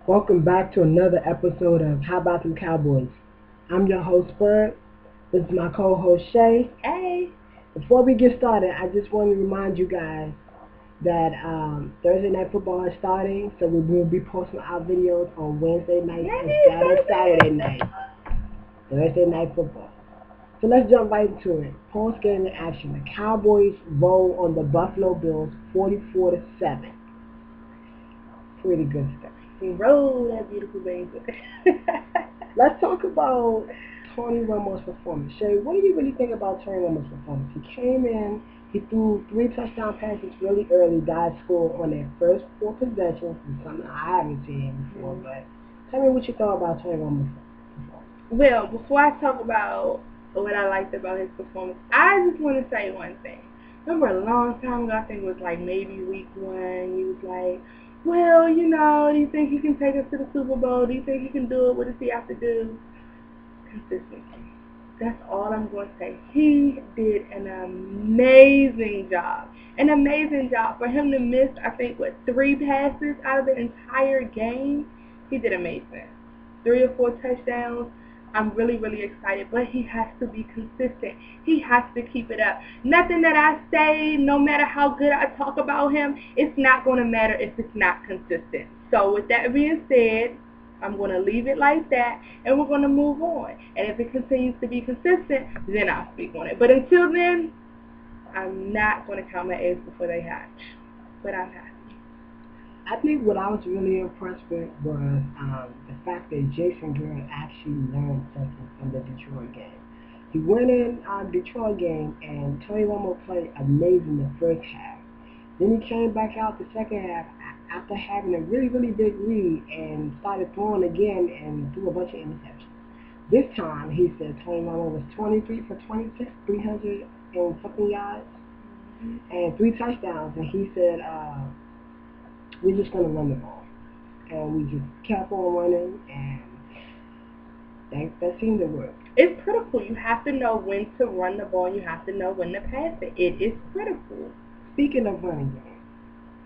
Welcome back to another episode of How About Them Cowboys. I'm your host, Bert. This is my co-host, Shay. Hey. Before we get started, I just want to remind you guys that Thursday Night Football is starting, so we will be posting our videos on Wednesday night instead of Saturday night. Thursday Night Football. So let's jump right into it. Post-game action. The Cowboys roll on the Buffalo Bills 44-7. Pretty good stuff. We roll that beautiful baby. Let's talk about Tony Romo's performance. Shay, what do you really think about Tony Romo's performance? He came in, he threw 3 touchdown passes really early. Guys scored on their first 4 possessions. It's something I haven't seen before, but tell me what you thought about Tony Romo's performance. Well, before I talk about what I liked about his performance, I just want to say one thing. Remember a long time ago, I think it was like maybe week 1, he was like, well, you know, do you think he can take us to the Super Bowl? Do you think he can do it? What does he have to do? Consistency. That's all I'm going to say. He did an amazing job. An amazing job. For him to miss, I think, 3 passes out of the entire game, he did amazing. 3 or 4 touchdowns. I'm really, really excited, but he has to be consistent. He has to keep it up. Nothing that I say, no matter how good I talk about him, it's not going to matter if it's not consistent. So with that being said, I'm going to leave it like that, and we're going to move on. And if it continues to be consistent, then I'll speak on it. But until then, I'm not going to count my eggs before they hatch. But I'm happy. I think what I was really impressed with was the fact that Jason Garrett actually learned something from the Detroit game. He went in on the Detroit game, and Tony Romo played amazing the first half. Then he came back out the second half after having a really, really big lead and started throwing again and threw a bunch of interceptions. This time, he said Tony Romo was 23 for 26, 300 and something yards, and 3 touchdowns. And he said, we're just going to run the ball. And we just kept on running, and that seemed to work. It's critical. You have to know when to run the ball, and you have to know when to pass it. It is critical. Speaking of running game,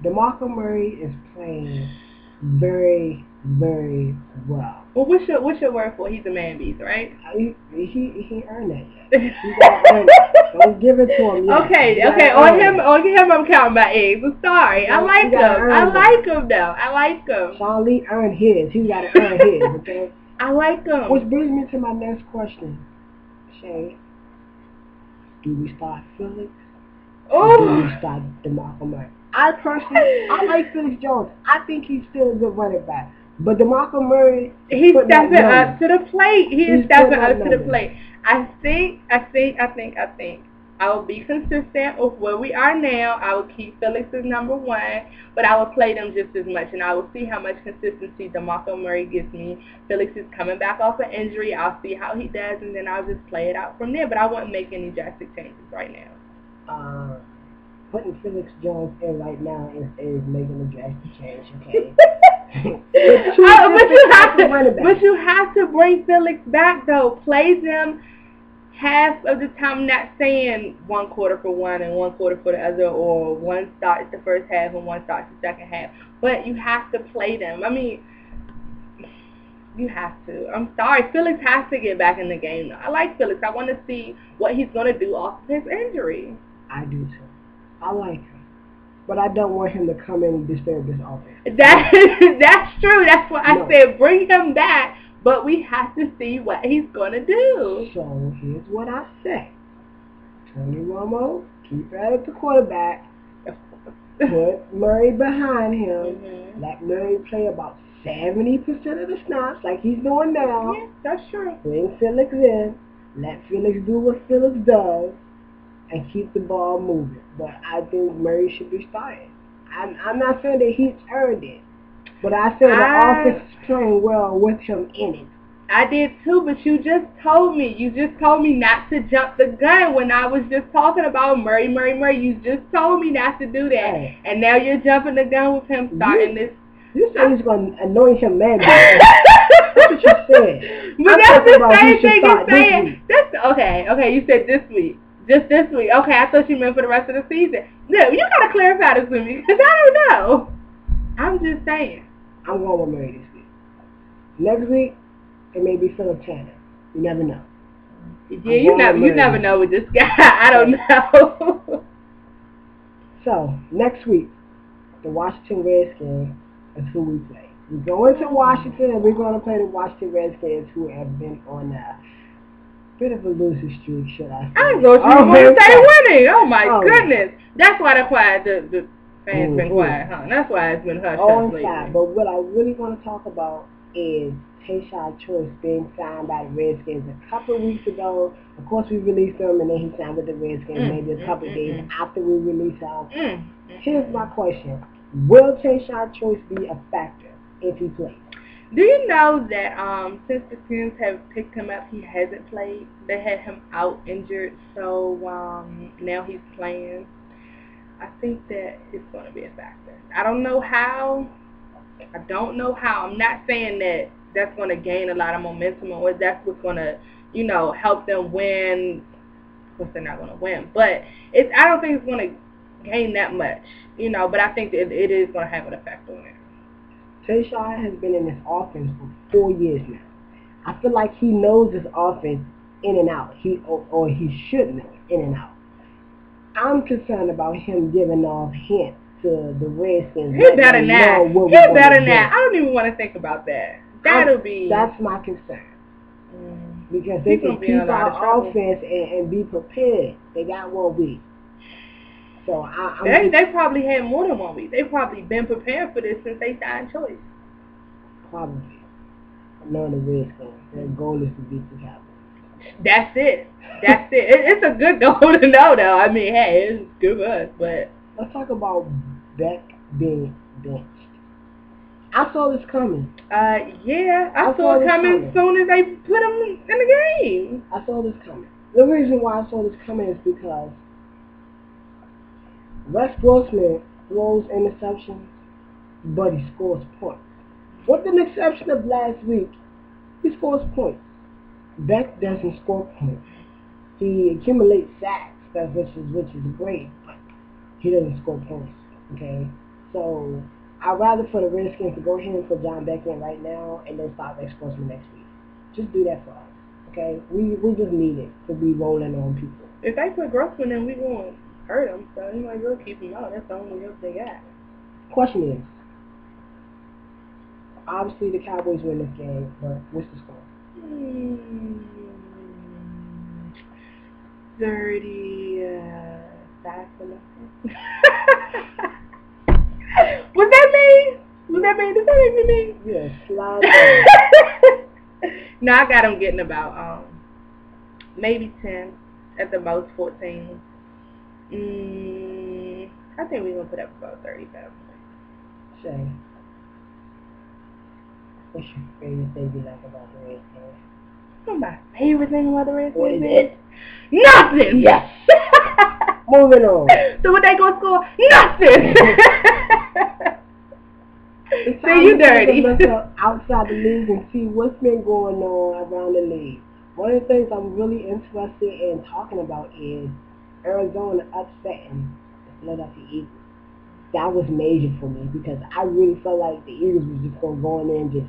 DeMarco Murray is playing very, very well. Well, what's your word for it? He's a man beast, right? He earned that yet. He got to earn it. Don't give it to him yet. Okay. On him, I'm counting my eggs. I'm sorry. I like him, though. I like him. Sean Lee earned his. He got to earn his, okay? I like him. Which brings me to my next question. Shay, do we start Felix? Or do we start DeMarco Murray? I like Felix Jones. I think he's still a good running back. But DeMarco Murray, he's stepping up to the plate. He's stepping up to the plate. I think I will be consistent with where we are now. I will keep Felix as number 1, but I will play them just as much, and I will see how much consistency DeMarco Murray gives me. Felix is coming back off an injury. I'll see how he does, and then I'll just play it out from there. But I won't make any drastic changes right now. Putting Felix Jones in right now is making a drastic change, okay? but you have to bring Felix back, though. Play them half of the time. I'm not saying 1 quarter for one and 1 quarter for the other, or one starts the first half and one starts the second half. But you have to play them. I mean, you have to. I'm sorry. Felix has to get back in the game, though. I like Felix. I want to see what he's going to do off of his injury. I do, too. I like him. But I don't want him to come in and disturb this offense. That's true. That's what I said. Bring him back, but we have to see what he's going to do. So here's what I say. Tony Romo, keep at the quarterback. Put Murray behind him. Let Murray play about 70% of the snaps like he's doing now. Yeah, that's true. Bring Felix in. Let Felix do what Felix does. And keep the ball moving. But I think Murray should be starting. I'm not saying that he's earned it. But I said the offense is playing well with him in it. I did too, but you just told me. You just told me not to jump the gun when I was just talking about Murray. You just told me not to do that. Hey. And now you're jumping the gun with him starting this. You said he's going to anoint him man. That's what you said. But that's the same thing you're saying. Okay, you said this week. Just this week. Okay, I thought you meant for the rest of the season. No, you got to clarify this with me because I don't know. I'm just saying. I'm going with Murray this week. Next week, it may be Philip Tanner. You never know. Yeah, you never know with this guy. I don't know. So, next week, the Washington Redskins is who we play. We go into Washington and we're going to play the Washington Redskins, who have been on a bit of a losing streak, should I say. I thought you want to say winning. Oh my goodness. That's why the fans been quiet, huh? That's why it's been hush lately. But what I really want to talk about is Tayshaun Choice being signed by the Redskins a couple of weeks ago. Of course, we released him, and then he signed with the Redskins maybe a couple of days after we released him. Here's my question. Will Tayshaun Choice be a factor if he plays? Do you know that since the Skins have picked him up, he hasn't played? They had him out injured, so now he's playing. I think that it's going to be a factor. I don't know how. I'm not saying that that's going to gain a lot of momentum or that's what's going to, help them win. Of course, they're not going to win. But I don't think it's going to gain that much, but I think that it is going to have an effect on it. Tayshaun has been in this offense for 4 years now. I feel like he knows this offense in and out. He should know it in and out. I'm concerned about him giving off hints to the Redskins. He better not. He better not. I don't even want to think about that. That's my concern. Because they can keep our offense and be prepared. They got 1 week. So they probably had more than 1 week. They've probably been preparing for this since they signed Choice. Probably. Knowing the Redskins, their goal is to beat the Cowboys. That's it. It's a good goal to know, though. I mean, hey, it's good for us, but let's talk about Beck being benched. I saw this coming. Yeah, I saw it coming as soon as they put him in the game. I saw this coming. The reason why I saw this coming is because Wes Grossman throws interceptions, but he scores points. With an exception of last week, he scores points. Beck doesn't score points. He accumulates sacks, which is great, but he doesn't score points. Okay, so I'd rather for the Redskins to go ahead and put John Beck in right now and then start Wes Grossman next week. Just do that for us. Okay, we just need it to be rolling on people. If they put Grossman in, we won't hurt him, so you might as well keep him out. That's the only hope they got. Question is, obviously the Cowboys win this game, but what's the score? 35 to nothing. Was that me? Does that make me? Yeah, slide No, I got them getting about maybe 10, at the most 14. I think we're going to put up about 35. Shay, what's your favorite thing you like about the Redskins? What's my favorite thing about the Redskins? What is it? Nothing! Yes! Moving on. So what they going to score? Nothing! See, you dirty. Look outside the league and see what's been going on around the league. One of the things I'm really interested in talking about is Arizona upsetting the Philadelphia Eagles. That was major for me because I really felt like the Eagles was just going to go in there and just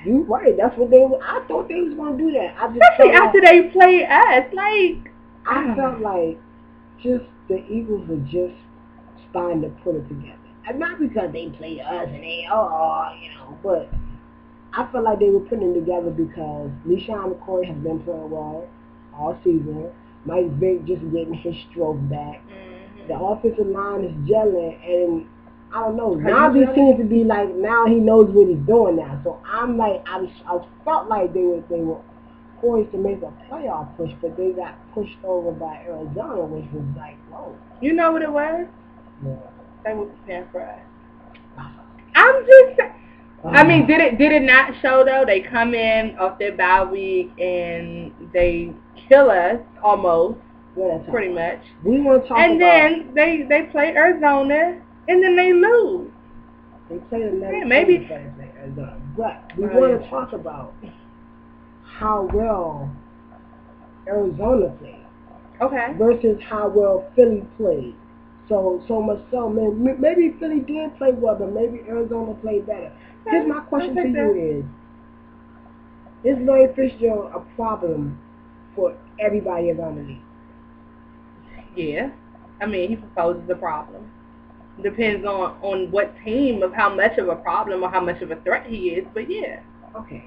you're right. That's what I thought they was going to do that. Especially after they played us. I felt like just the Eagles were just starting to put it together. And not because they played us and but I felt like they were putting it together because LeSean McCoy has been playing well all season. Mike Vick just getting his stroke back. The offensive line is gelling, and I don't know. Now he seems to be like, now he knows what he's doing now. So I'm like, I felt like they were poised to make a playoff push, but they got pushed over by Arizona, which was like, whoa. You know what it was? Yeah. They were preparing for us. I'm just saying. I mean, did it not show though? They come in off their bye week and they kill us almost, pretty much. We want to talk and then they play Arizona and then they lose. They play another maybe. Arizona, but we want to talk about how well Arizona played. Okay. Versus how well Philly played. So much so, man. Maybe Philly did play well, but maybe Arizona played better. Here's my question to you: Is Larry Fitzgerald a problem for everybody around the league? Yeah. I mean, he proposes a problem. Depends on what team, of how much of a problem or how much of a threat he is, but yeah. Okay,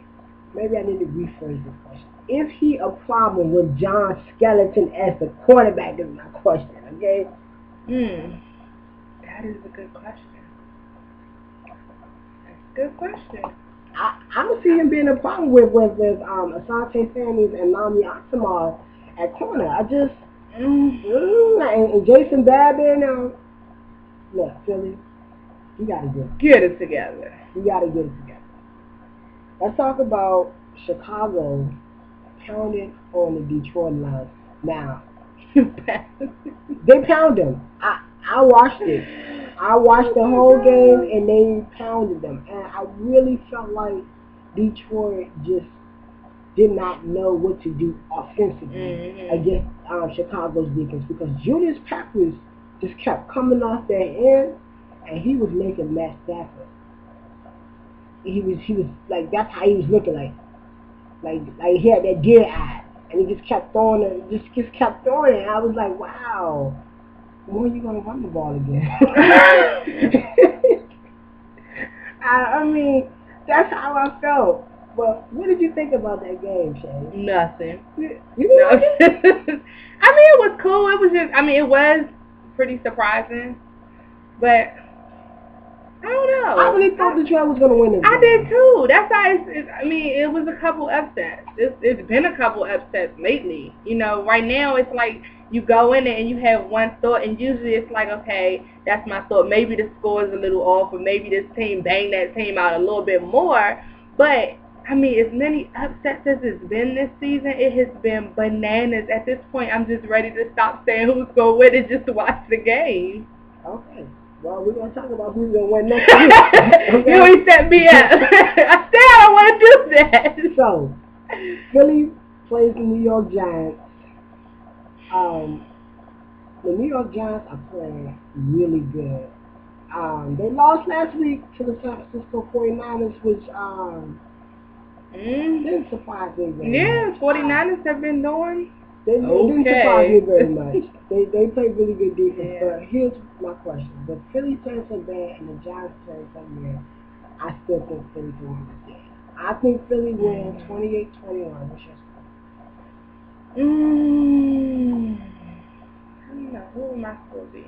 maybe I need to rephrase this question. Is he a problem with John Skeleton as the quarterback is my question, okay? That is a good question. That's a good question. I don't see him being a problem with Asante Samuels and Nami Asamar at corner. I just and Jason Babin. Look, Philly, you gotta get it together. You gotta get it together. Let's talk about Chicago pounding on the Detroit line. Now, they pound them. I watched it. I watched the whole game and they pounded them. And I really felt like Detroit just did not know what to do offensively against Chicago's defense because Julius Peppers just kept coming off that end and he was making Matt Stafford. He was like, that's how he was looking like he had that deer eye and he just kept throwing it, just kept throwing it. And I was like, wow, when are you gonna run the ball again? I mean, that's how I felt. But what did you think about that game, Shay? Nothing. You didn't like it? I mean, it was cool. It was just, I mean, it was pretty surprising, but I don't know. I really thought Detroit was going to win this game. I did too. That's why I mean, it was a couple upsets. It's been a couple upsets lately. You know, right now it's like you go in there and you have one thought, and usually it's like, okay, that's my thought. Maybe the score is a little off, or maybe this team banged that team out a little bit more. But I mean, as many upsets as it's been this season, it has been bananas. At this point, I'm just ready to stop saying who's going to win and just watch the game. Okay. Well, we're going to talk about who's going to win next week. Okay? You always set me up. I said I don't want to do that. So, Philly plays the New York Giants. The New York Giants are playing really good. They lost last week to the San Francisco 49ers, which didn't surprise me very much. 49ers have been doing. They didn't surprise me very much. They play really good defense. But here's my question: the Philly playing so bad and the Giants playing so bad, I still think Philly can win this game. I think Philly wins 28-21. What's your score? I don't know. Who am I supposed to be?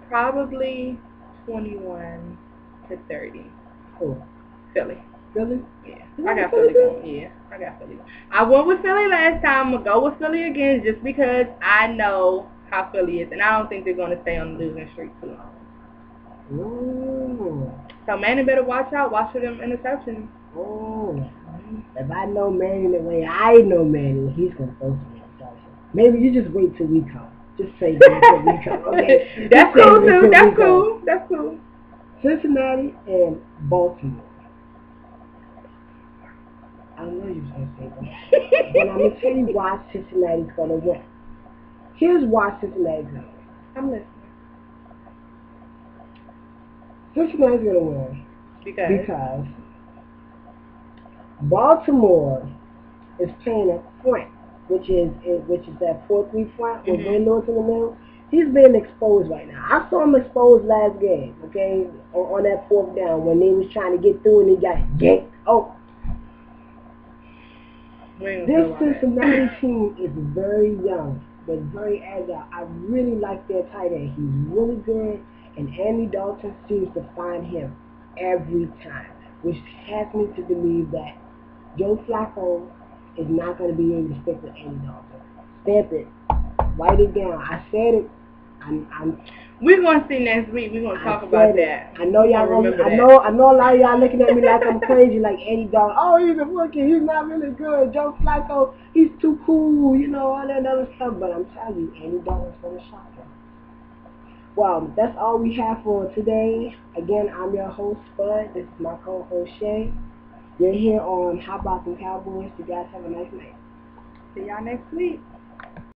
Probably 21-30. Who? Philly. Philly? Yeah. I got Philly going. Yeah, I got Philly. I went with Philly last time. I'm going to go with Philly again just because I know how Philly is. And I don't think they're going to stay on the losing streak too long. Ooh. So Manny better watch out. Watch for them interceptions. Oh. If I know Manny the way I know Manny, he's going to throw some interceptions. Maybe you just wait till we come. Just say that until we come. Okay? That's cool too. That's cool. That's cool. Cincinnati and Baltimore. I know you was going to say that. But I'm going to tell you why Cincinnati's going to win. Here's why Cincinnati's going to win. I'm listening. Cincinnati's going to win. Because Baltimore is playing up front, which is that 4-3 front with Ray Lewis in the middle. He's being exposed right now. I saw him exposed last game, okay, on that fourth down when they was trying to get through and he got yanked. Oh. This Cincinnati team is very young, but very agile. I really like their tight end. He's really good, and Andy Dalton seems to find him every time, which has me to believe that Joe Flacco is not going to be able to stick with Andy Dalton. Stamp it. Write it down. I said it. We're going to see next week. We're going to talk about that. I know y'all remember that. I know a lot of y'all looking at me like I'm crazy, like Andy Dalton. Oh, he's a rookie. He's not really good. Joe Flacco, he's too cool, you know, all that other stuff. But I'm telling you, Andy Dalton's going to shock him. Well, that's all we have for today. Again, I'm your host, Spud. This is my co-host, Shay. You're here on How About the Cowboys. You guys have a nice night. See y'all next week.